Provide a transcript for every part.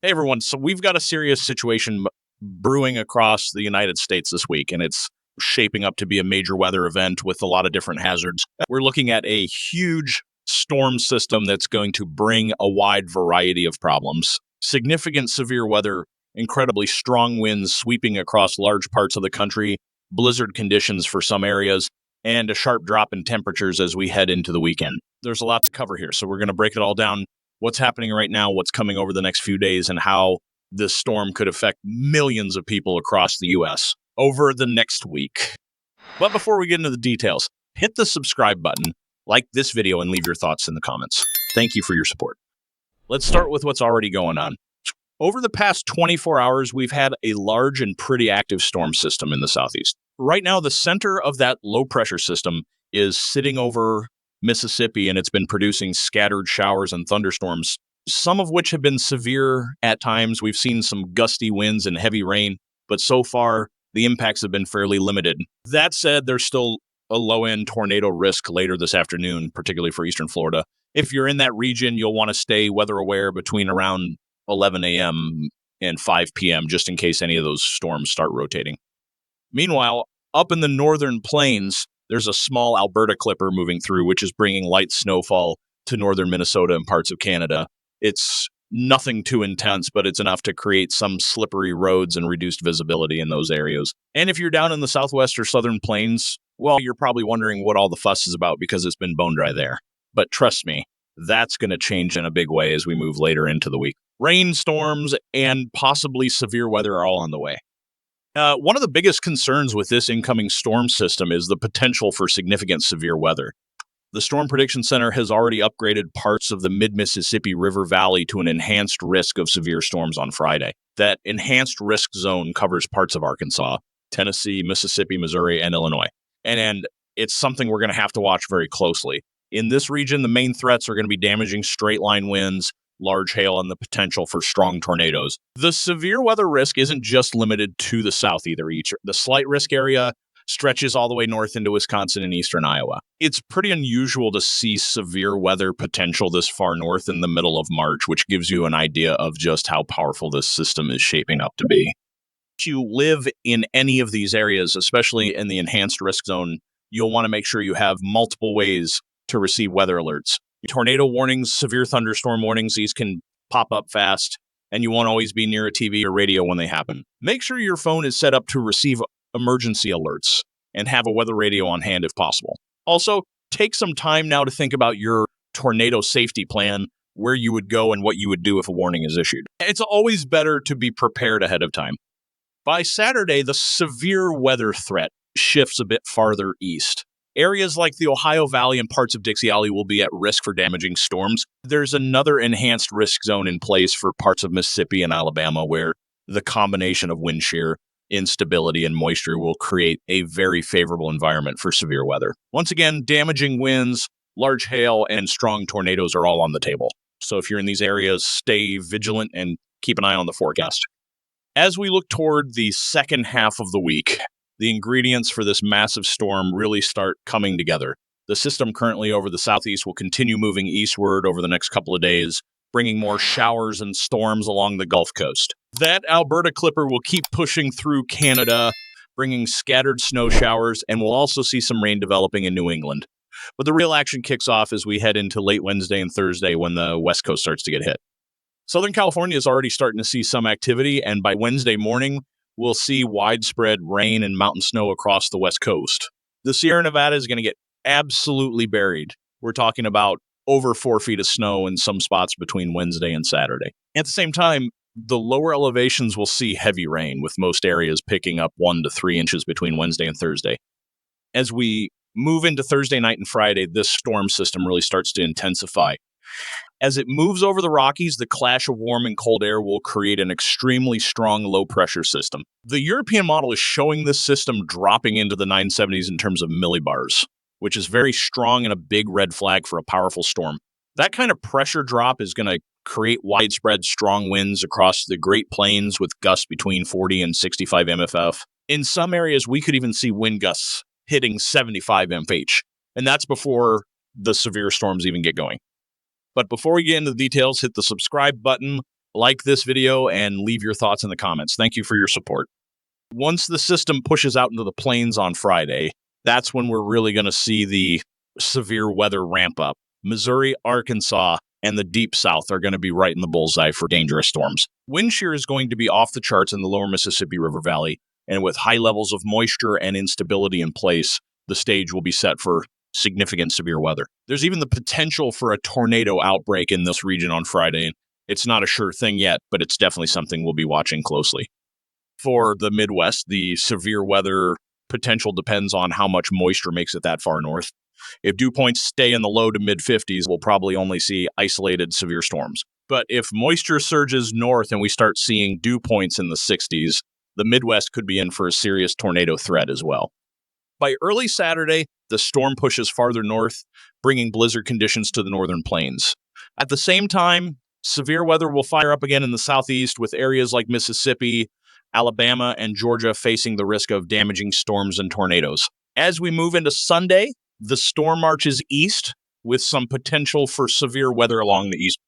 Hey, everyone. So we've got a serious situation brewing across the United States this week, and it's shaping up to be a major weather event with a lot of different hazards. We're looking at a huge storm system that's going to bring a wide variety of problems. Significant severe weather, incredibly strong winds sweeping across large parts of the country, blizzard conditions for some areas, and a sharp drop in temperatures as we head into the weekend. There's a lot to cover here, so we're going to break it all down. What's happening right now, what's coming over the next few days, and how this storm could affect millions of people across the U.S. over the next week. But before we get into the details, hit the subscribe button, like this video, and leave your thoughts in the comments. Thank you for your support. Let's start with what's already going on. Over the past 24 hours, we've had a large and pretty active storm system in the southeast. Right now, the center of that low-pressure system is sitting over Mississippi, and it's been producing scattered showers and thunderstorms, some of which have been severe at times. We've seen some gusty winds and heavy rain, but so far, the impacts have been fairly limited. That said, there's still a low-end tornado risk later this afternoon, particularly for eastern Florida. If you're in that region, you'll want to stay weather aware between around 11 a.m. and 5 p.m., just in case any of those storms start rotating. Meanwhile, up in the northern plains, there's a small Alberta clipper moving through, which is bringing light snowfall to northern Minnesota and parts of Canada. It's nothing too intense, but it's enough to create some slippery roads and reduced visibility in those areas. And if you're down in the southwest or southern plains, well, you're probably wondering what all the fuss is about because it's been bone dry there. But trust me, that's going to change in a big way as we move later into the week. Rainstorms and possibly severe weather are all on the way. One of the biggest concerns with this incoming storm system is the potential for significant severe weather. The Storm Prediction Center has already upgraded parts of the mid-Mississippi River Valley to an enhanced risk of severe storms on Friday. That enhanced risk zone covers parts of Arkansas, Tennessee, Mississippi, Missouri, and Illinois. And it's something we're going to have to watch very closely. In this region, the main threats are going to be damaging straight-line winds, large hail, and the potential for strong tornadoes. The severe weather risk isn't just limited to the south either. The slight risk area stretches all the way north into Wisconsin and eastern Iowa. It's pretty unusual to see severe weather potential this far north in the middle of March, which gives you an idea of just how powerful this system is shaping up to be. If you live in any of these areas, especially in the enhanced risk zone, you'll want to make sure you have multiple ways to receive weather alerts. Tornado warnings, severe thunderstorm warnings, these can pop up fast, and you won't always be near a TV or radio when they happen. Make sure your phone is set up to receive emergency alerts and have a weather radio on hand if possible. Also, take some time now to think about your tornado safety plan, where you would go and what you would do if a warning is issued. It's always better to be prepared ahead of time. By Saturday, the severe weather threat shifts a bit farther east. Areas like the Ohio Valley and parts of Dixie Valley will be at risk for damaging storms. There's another enhanced risk zone in place for parts of Mississippi and Alabama, where the combination of wind shear, instability, and moisture will create a very favorable environment for severe weather. Once again, damaging winds, large hail, and strong tornadoes are all on the table. So if you're in these areas, stay vigilant and keep an eye on the forecast. As we look toward the second half of the week, the ingredients for this massive storm really start coming together. The system currently over the southeast will continue moving eastward over the next couple of days, bringing more showers and storms along the Gulf Coast. That Alberta clipper will keep pushing through Canada, bringing scattered snow showers, and we'll also see some rain developing in New England. But the real action kicks off as we head into late Wednesday and Thursday when the West Coast starts to get hit. Southern California is already starting to see some activity, and by Wednesday morning, we'll see widespread rain and mountain snow across the West Coast. The Sierra Nevada is going to get absolutely buried. We're talking about over 4 feet of snow in some spots between Wednesday and Saturday. At the same time, the lower elevations will see heavy rain, with most areas picking up 1 to 3 inches between Wednesday and Thursday. As we move into Thursday night and Friday, this storm system really starts to intensify. As it moves over the Rockies, the clash of warm and cold air will create an extremely strong low-pressure system. The European model is showing this system dropping into the 970s in terms of millibars, which is very strong and a big red flag for a powerful storm. That kind of pressure drop is going to create widespread strong winds across the Great Plains with gusts between 40 and 65 MFF. In some areas, we could even see wind gusts hitting 75 mph, and that's before the severe storms even get going. But before we get into the details, hit the subscribe button, Like this video and leave your thoughts in the comments. Thank you for your support. Once the system pushes out into the plains on Friday, that's when we're really going to see the severe weather ramp up. Missouri, Arkansas, and the deep south are going to be right in the bullseye for dangerous storms. Wind shear is going to be off the charts in the lower Mississippi River Valley, and with high levels of moisture and instability in place, the stage will be set for significant severe weather. There's even the potential for a tornado outbreak in this region on Friday. It's not a sure thing yet, but it's definitely something we'll be watching closely. For the Midwest, the severe weather potential depends on how much moisture makes it that far north. If dew points stay in the low to mid 50s, we'll probably only see isolated severe storms. But if moisture surges north and we start seeing dew points in the 60s, the Midwest could be in for a serious tornado threat as well. By early Saturday, the storm pushes farther north, bringing blizzard conditions to the northern plains. At the same time, severe weather will fire up again in the southeast, with areas like Mississippi, Alabama, and Georgia facing the risk of damaging storms and tornadoes. As we move into Sunday, the storm marches east with some potential for severe weather along the east.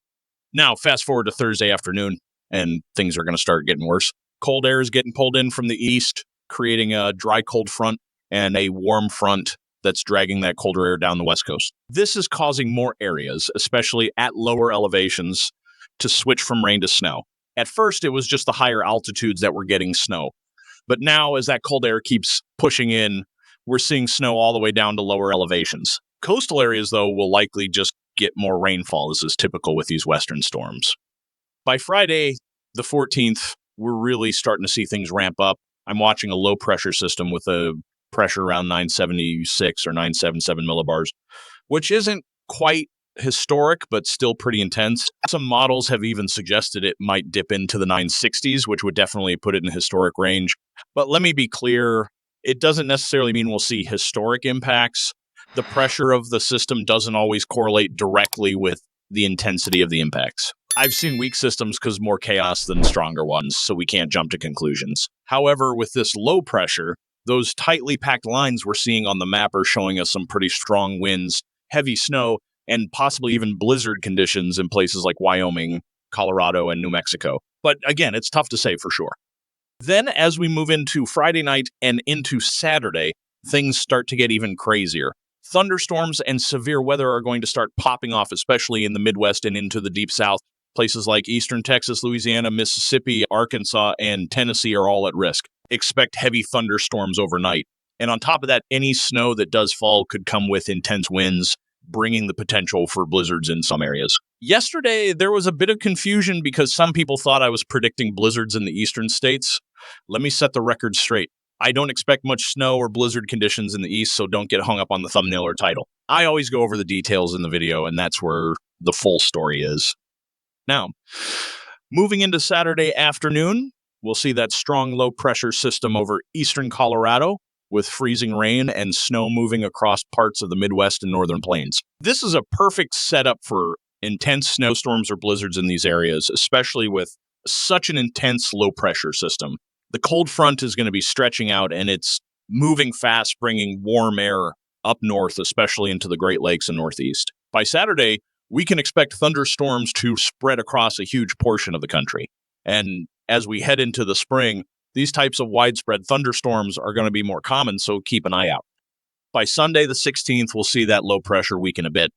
Now, fast forward to Thursday afternoon, and things are going to start getting worse. Cold air is getting pulled in from the east, creating a dry cold front and a warm front that's dragging that colder air down the west coast. This is causing more areas, especially at lower elevations, to switch from rain to snow. At first, it was just the higher altitudes that were getting snow. But now, as that cold air keeps pushing in, we're seeing snow all the way down to lower elevations. Coastal areas, though, will likely just get more rainfall, as is typical with these western storms. By Friday, the 14th, we're really starting to see things ramp up. I'm watching a low-pressure system with a pressure around 976 or 977 millibars, which isn't quite historic, but still pretty intense. Some models have even suggested it might dip into the 960s, which would definitely put it in historic range. But let me be clear, it doesn't necessarily mean we'll see historic impacts. The pressure of the system doesn't always correlate directly with the intensity of the impacts. I've seen weak systems cause more chaos than stronger ones, so we can't jump to conclusions. However, with this low pressure, those tightly packed lines we're seeing on the map are showing us some pretty strong winds, heavy snow, and possibly even blizzard conditions in places like Wyoming, Colorado, and New Mexico. But again, it's tough to say for sure. Then, as we move into Friday night and into Saturday, things start to get even crazier. Thunderstorms and severe weather are going to start popping off, especially in the Midwest and into the Deep South. Places like eastern Texas, Louisiana, Mississippi, Arkansas, and Tennessee are all at risk. Expect heavy thunderstorms overnight. And on top of that, any snow that does fall could come with intense winds, bringing the potential for blizzards in some areas. Yesterday, there was a bit of confusion because some people thought I was predicting blizzards in the eastern states. Let me set the record straight. I don't expect much snow or blizzard conditions in the east, so don't get hung up on the thumbnail or title. I always go over the details in the video, and that's where the full story is. Now, moving into Saturday afternoon, we'll see that strong low-pressure system over eastern Colorado, with freezing rain and snow moving across parts of the Midwest and northern plains. This is a perfect setup for intense snowstorms or blizzards in these areas, especially with such an intense low-pressure system. The cold front is going to be stretching out, and it's moving fast, bringing warm air up north, especially into the Great Lakes and Northeast. By Saturday, we can expect thunderstorms to spread across a huge portion of the country. And as we head into the spring, these types of widespread thunderstorms are going to be more common, so keep an eye out. By Sunday, the 16th, we'll see that low pressure weaken a bit.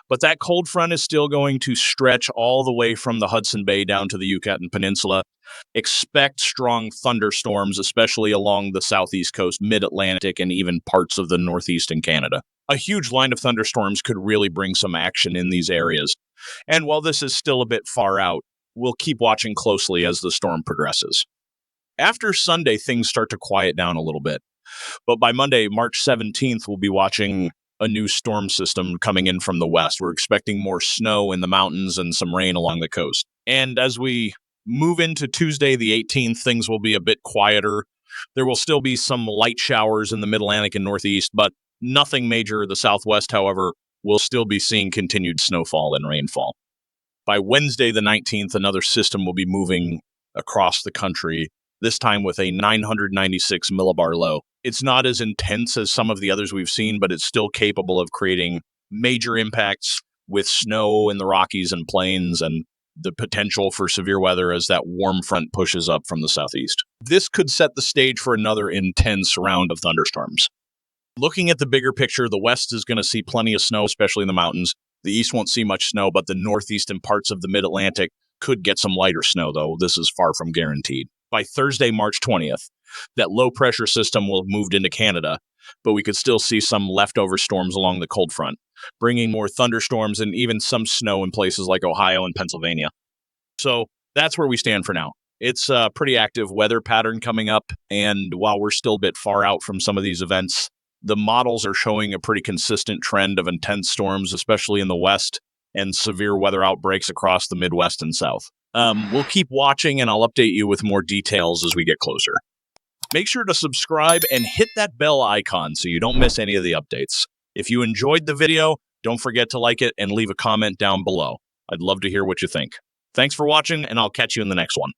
But that cold front is still going to stretch all the way from the Hudson Bay down to the Yucatan Peninsula. Expect strong thunderstorms, especially along the southeast coast, mid-Atlantic, and even parts of the northeast in Canada. A huge line of thunderstorms could really bring some action in these areas. And while this is still a bit far out, we'll keep watching closely as the storm progresses. After Sunday, things start to quiet down a little bit. But by Monday, March 17th, we'll be watching a new storm system coming in from the west. We're expecting more snow in the mountains and some rain along the coast. And as we move into Tuesday, the 18th, things will be a bit quieter. There will still be some light showers in the Mid-Atlantic and Northeast, but nothing major. The Southwest, however, will still be seeing continued snowfall and rainfall. By Wednesday, the 19th, another system will be moving across the country, this time with a 996 millibar low. It's not as intense as some of the others we've seen, but it's still capable of creating major impacts with snow in the Rockies and plains and the potential for severe weather as that warm front pushes up from the southeast. This could set the stage for another intense round of thunderstorms. Looking at the bigger picture, the west is going to see plenty of snow, especially in the mountains. The east won't see much snow, but the northeast and parts of the mid-Atlantic could get some lighter snow, though this is far from guaranteed. By Thursday, March 20th, that low-pressure system will have moved into Canada, but we could still see some leftover storms along the cold front, bringing more thunderstorms and even some snow in places like Ohio and Pennsylvania. So that's where we stand for now. It's a pretty active weather pattern coming up, and while we're still a bit far out from some of these events, the models are showing a pretty consistent trend of intense storms, especially in the west, and severe weather outbreaks across the Midwest and South. We'll keep watching, and I'll update you with more details as we get closer. Make sure to subscribe and hit that bell icon so you don't miss any of the updates. If you enjoyed the video, don't forget to like it and leave a comment down below. I'd love to hear what you think. Thanks for watching, and I'll catch you in the next one.